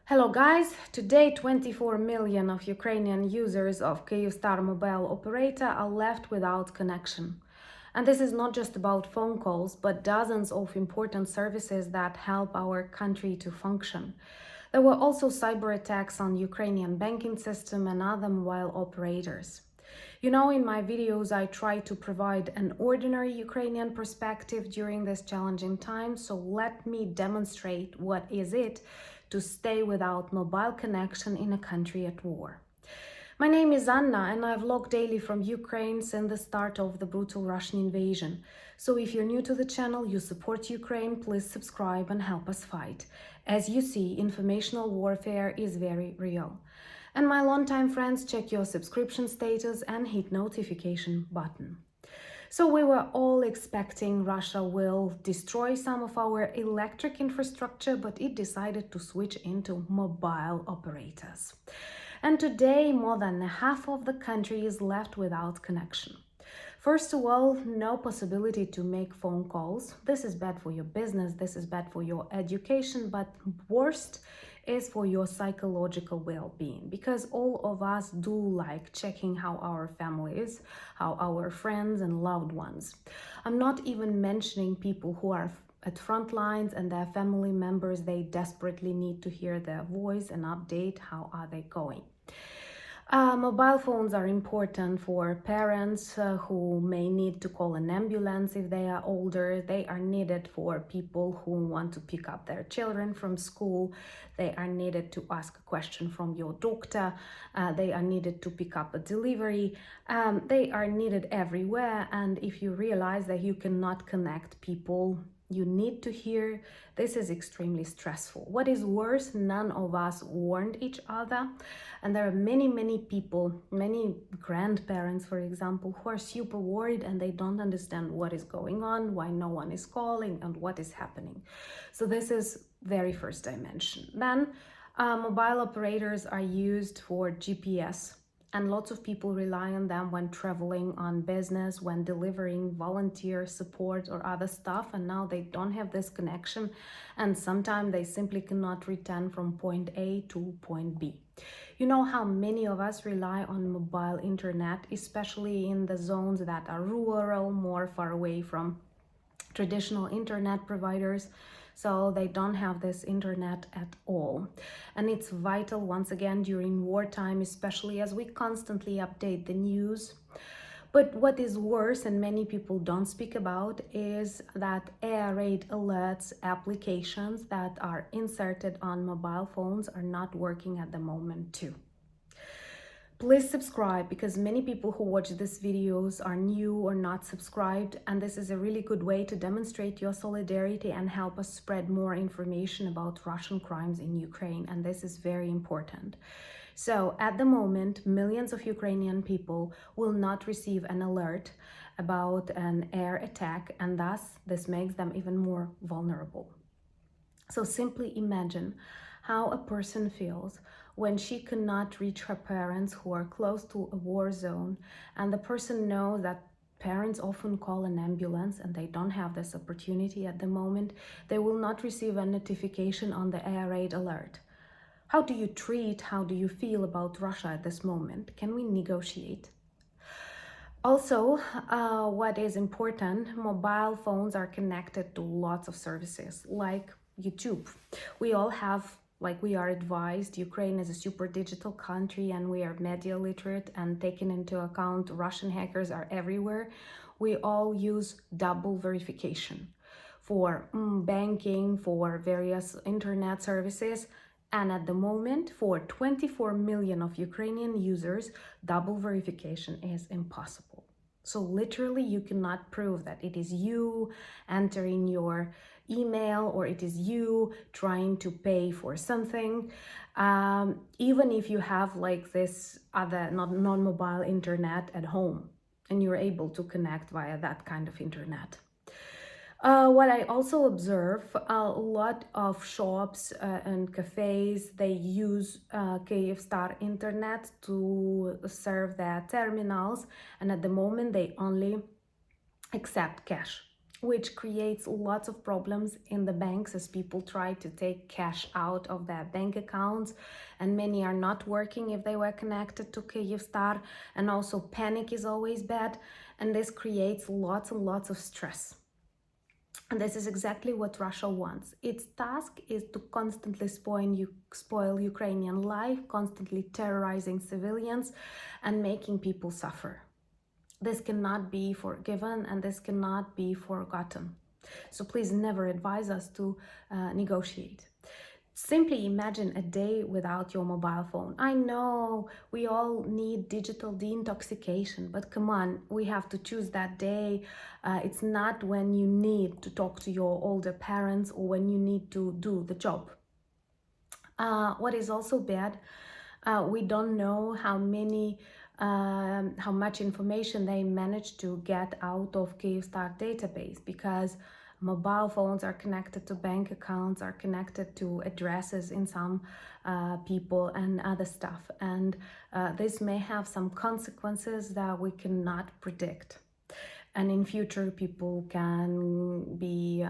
Hello guys, today 24 million of Ukrainian users of Kyivstar mobile operator are left without connection. And this is not just about phone calls, but dozens of important services that help our country to function. There were also cyber attacks on Ukrainian banking system and other mobile operators. You know, in my videos, I try to provide an ordinary Ukrainian perspective during this challenging time. So let me demonstrate what is it to stay without mobile connection in a country at war. My name is Anna and I vlog daily from Ukraine since the start of the brutal Russian invasion. So if you're new to the channel, you support Ukraine, please subscribe and help us fight. As you see, informational warfare is very real. And my longtime friends, check your subscription status and hit notification button. So we were all expecting Russia will destroy some of our electric infrastructure, but it decided to switch into mobile operators. And today, more than half of the country is left without connection. First of all, no possibility to make phone calls. This is bad for your business, this is bad for your education, but worst is for your psychological well-being, because all of us do like checking how our family is, how our friends and loved ones. I'm not even mentioning people who are at front lines and their family members, they desperately need to hear their voice and update how are they going. Mobile phones are important for parents who may need to call an ambulance if they are older. They are needed for people who want to pick up their children from school. They are needed to ask a question from your doctor. They are needed to pick up a delivery. They are needed everywhere. And if you realize that you cannot connect people you need to hear, this is extremely stressful. What is worse, none of us warned each other. And there are many people, many grandparents, for example, who are super worried and they don't understand what is going on, why no one is calling and what is happening. So this is very first dimension. Then mobile operators are used for GPS. And lots of people rely on them when traveling on business, when delivering volunteer support or other stuff. And now they don't have this connection. And sometimes they simply cannot return from point A to point B. You know how many of us rely on mobile internet, especially in the zones that are rural, more far away from traditional internet providers. So they don't have this internet at all. And it's vital, once again, during wartime, especially as we constantly update the news. But what is worse, and many people don't speak about, is that air raid alerts applications that are inserted on mobile phones are not working at the moment too. Please subscribe, because many people who watch these videos are new or not subscribed, and this is a really good way to demonstrate your solidarity and help us spread more information about Russian crimes in Ukraine, and this is very important. So at the moment, millions of Ukrainian people will not receive an alert about an air attack, and thus this makes them even more vulnerable. So simply imagine how a person feels when she cannot reach her parents who are close to a war zone, and the person knows that parents often call an ambulance and they don't have this opportunity at the moment. They will not receive a notification on the air raid alert. How do you how do you feel about Russia at this moment? Can we negotiate? Also, what is important, mobile phones are connected to lots of services like YouTube. We all have, like we are advised, Ukraine is a super digital country and we are media literate, and taking into account Russian hackers are everywhere. We all use double verification for banking, for various internet services. And at the moment, for 24 million of Ukrainian users, double verification is impossible. So literally, you cannot prove that it is you entering your email or it is you trying to pay for something. Even if you have like this other non-mobile internet at home and you're able to connect via that kind of internet. What I also observe, a lot of shops and cafes, they use Kyivstar internet to serve their terminals, and at the moment they only accept cash. which creates lots of problems in the banks as people try to take cash out of their bank accounts, and many are not working if they were connected to Kyivstar, and also panic is always bad, and this creates lots and lots of stress. And this is exactly what Russia wants. Its task is to constantly spoil Ukrainian life, constantly terrorizing civilians and making people suffer. This cannot be forgiven and this cannot be forgotten. So please never advise us to negotiate. Simply imagine a day without your mobile phone. I know we all need digital deintoxication, but come on, we have to choose that day. It's not when you need to talk to your older parents or when you need to do the job. What is also bad, we don't know how much information they managed to get out of Kyivstar database, because mobile phones are connected to bank accounts, are connected to addresses in some people and other stuff. And this may have some consequences that we cannot predict. And in future, people can be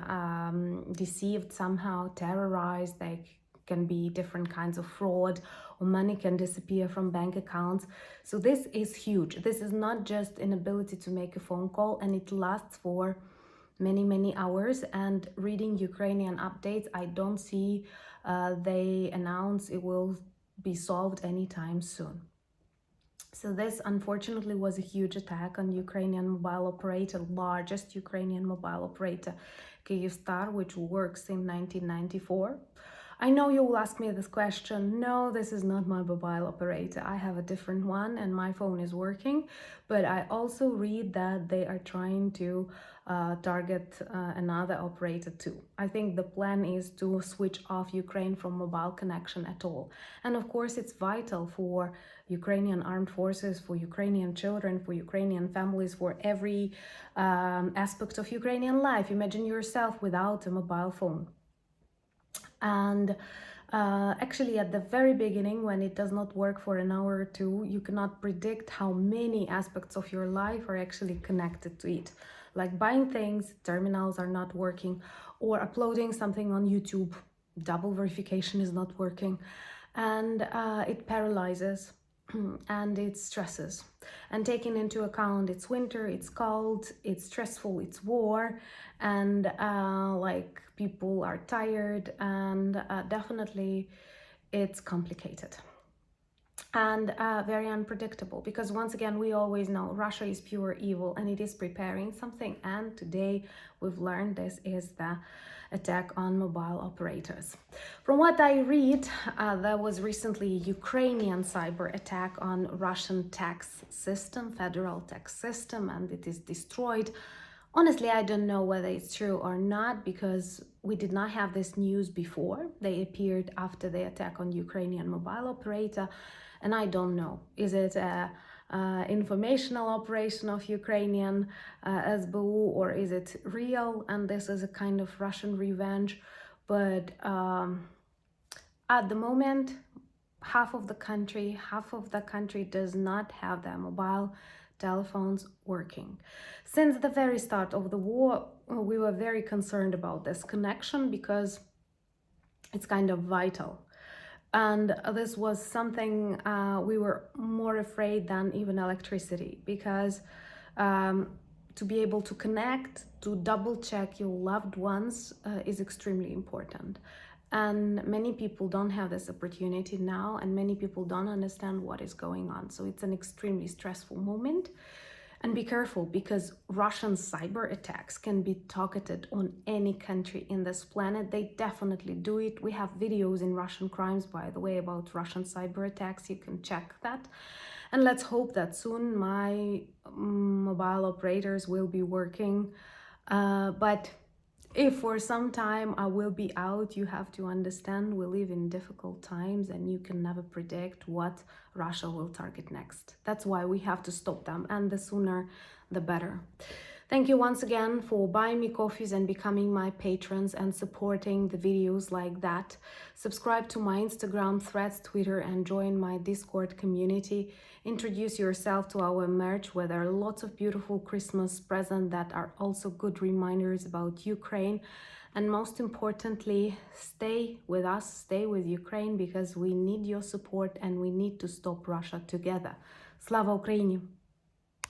deceived somehow, terrorized. They can be different kinds of fraud, or money can disappear from bank accounts. So this is huge. This is not just an ability to make a phone call, and it lasts for many hours. And reading Ukrainian updates, I don't see they announce it will be solved anytime soon. So this unfortunately was a huge attack on Ukrainian mobile operator, largest Ukrainian mobile operator, Kyivstar, which works in 1994. I know you will ask me this question. No, this is not my mobile operator. I have a different one and my phone is working. But I also read that they are trying to target another operator too. I think the plan is to switch off Ukraine from mobile connection at all. And of course, it's vital for Ukrainian armed forces, for Ukrainian children, for Ukrainian families, for every aspect of Ukrainian life. Imagine yourself without a mobile phone. And actually, at the very beginning, when it does not work for an hour or two, you cannot predict how many aspects of your life are actually connected to it. Like buying things, terminals are not working, or uploading something on YouTube, double verification is not working, and it paralyzes and it stresses. And taking into account it's winter, it's cold, it's stressful, it's war, and like people are tired, and definitely it's complicated and very unpredictable, because once again we always know Russia is pure evil and it is preparing something. And today we've learned this is the attack on mobile operators. From what I read, there was recently a Ukrainian cyber attack on Russian tax system, federal tax system, and it is destroyed. Honestly, I don't know whether it's true or not, because we did not have this news before. They appeared after the attack on Ukrainian mobile operator, and I don't know. Is it a informational operation of Ukrainian SBU, or is it real and this is a kind of Russian revenge? But at the moment, half of the country does not have their mobile telephones working. Since the very start of the war, we were very concerned about this connection because it's kind of vital. And this was something we were more afraid than even electricity, because to be able to connect, to double check your loved ones is extremely important. And many people don't have this opportunity now, and many people don't understand what is going on. So it's an extremely stressful moment. And be careful, because Russian cyber attacks can be targeted on any country in this planet. They definitely do it. We have videos in Russian Crimes, by the way, about Russian cyber attacks. You can check that. And let's hope that soon my mobile operators will be working. But if for some time I will be out, you have to understand we live in difficult times and you can never predict what Russia will target next. That's why we have to stop them, and the sooner the better. Thank you once again for buying me coffees and becoming my patrons and supporting the videos like that. Subscribe to my Instagram, Threads, Twitter, and join my Discord community. Introduce yourself to our merch, where there are lots of beautiful Christmas presents that are also good reminders about Ukraine. And most importantly, stay with us, stay with Ukraine, because we need your support and we need to stop Russia together. Slava Ukraini!